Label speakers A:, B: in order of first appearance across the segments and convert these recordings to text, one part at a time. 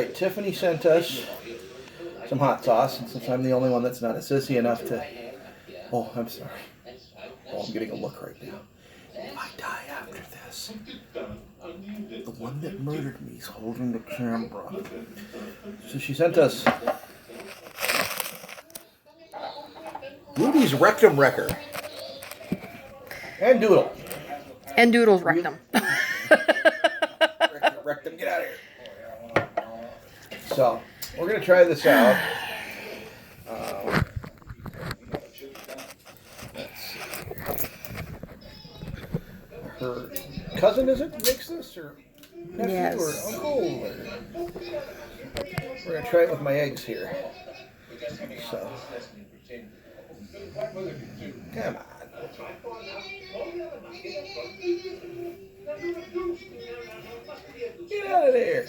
A: right, Tiffany sent us some hot sauce, and since I'm the only one that's not a sissy enough to... Oh, I'm sorry. Oh, I'm getting a look right now. If I die after this, the one that murdered me is holding the camera. So she sent us Rudy's rectum recker. And Doodle.
B: And Doodle's rectum.
A: Rectum, get out of here. So, we're going to try this out. Let's see. Her cousin, is it, makes this? Or nephew,
B: yes.
A: or uncle? Or... We're going to try it with my eggs here. So, come on. Get out of there.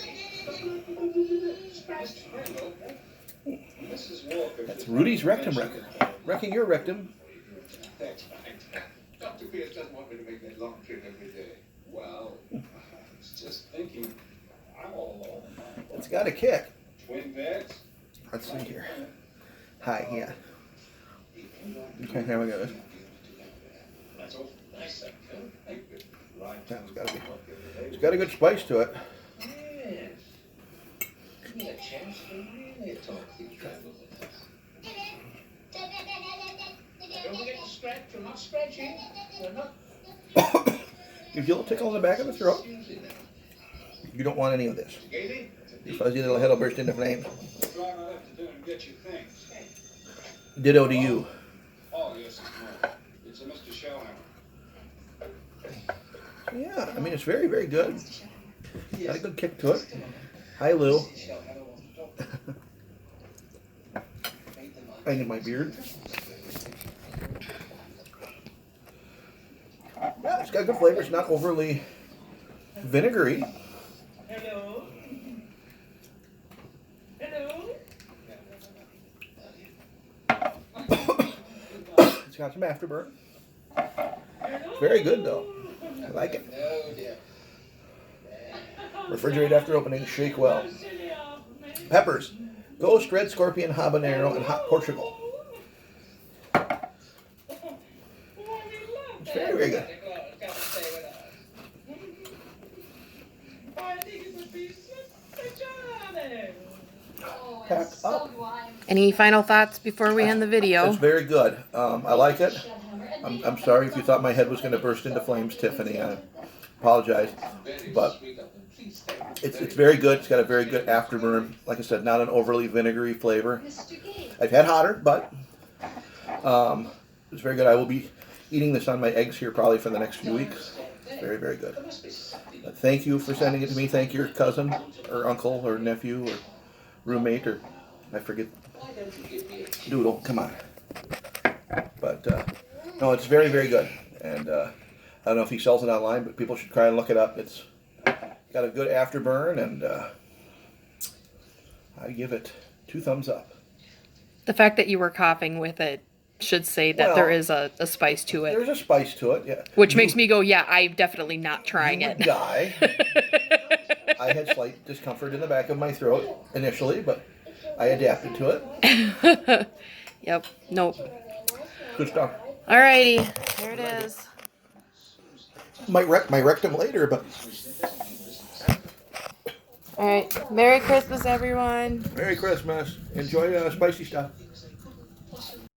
A: That's Rudy's rectum recker. Wrecking your rectum.
C: Dr. Pierce doesn't want me to make that long trip every day. Well, I was just thinking, I'm all alone.
A: It's got a kick.
C: Twin beds?
A: Let's see here. Hi, yeah. Okay, here we go.
C: That's all nice.
A: It's got a good spice to it.
C: Yes. Give me a chance to really talk these troubles with us. Don't forget to stretch. We're not stretching. We're not.
A: Gives you a little tickle in the back of the throat. You don't want any of this. Your fuzzy little head will burst into flames. Ditto to you.
C: Oh, yes, it's mine. It's a Mr. Shellhammer.
A: Yeah, I mean, it's very, very good. Got a good kick to it. Hi, Lou. I need my beard. Yeah, it's got good flavor. It's not overly vinegary.
D: Hello? Hello?
A: It's got some afterburn. Very good, though. I like it. Refrigerate after opening. Shake well. Peppers. Ghost, red scorpion, habanero, and hot Portugal. It's very, very good. Packed up.
B: Any final thoughts before we end the video?
A: It's very good. I like it. I'm sorry if you thought my head was going to burst into flames, Tiffany. I apologize. But it's very good. It's got a very good afterburn. Like I said, not an overly vinegary flavor. I've had hotter, but it's very good. I will be eating this on my eggs here probably for the next few weeks. It's very, very good. But thank you for sending it to me. Thank your cousin or uncle or nephew or roommate or I forget. Doodle, come on. But no, it's very, very good. And I don't know if he sells it online, but people should try and look it up. It's got a good afterburn, and I give it 2 thumbs up.
B: The fact that you were coughing with it should say that there is a spice to it.
A: There's a spice to it, yeah.
B: Which makes me go, yeah, I'm definitely not trying it.
A: Die. I had slight discomfort in the back of my throat initially, but I adapted to it.
B: Yep. Nope.
A: Good stuff.
B: Alrighty. There it is.
A: Might wreck my rectum later, but...
B: Alright. Merry Christmas, everyone.
A: Merry Christmas. Enjoy spicy stuff.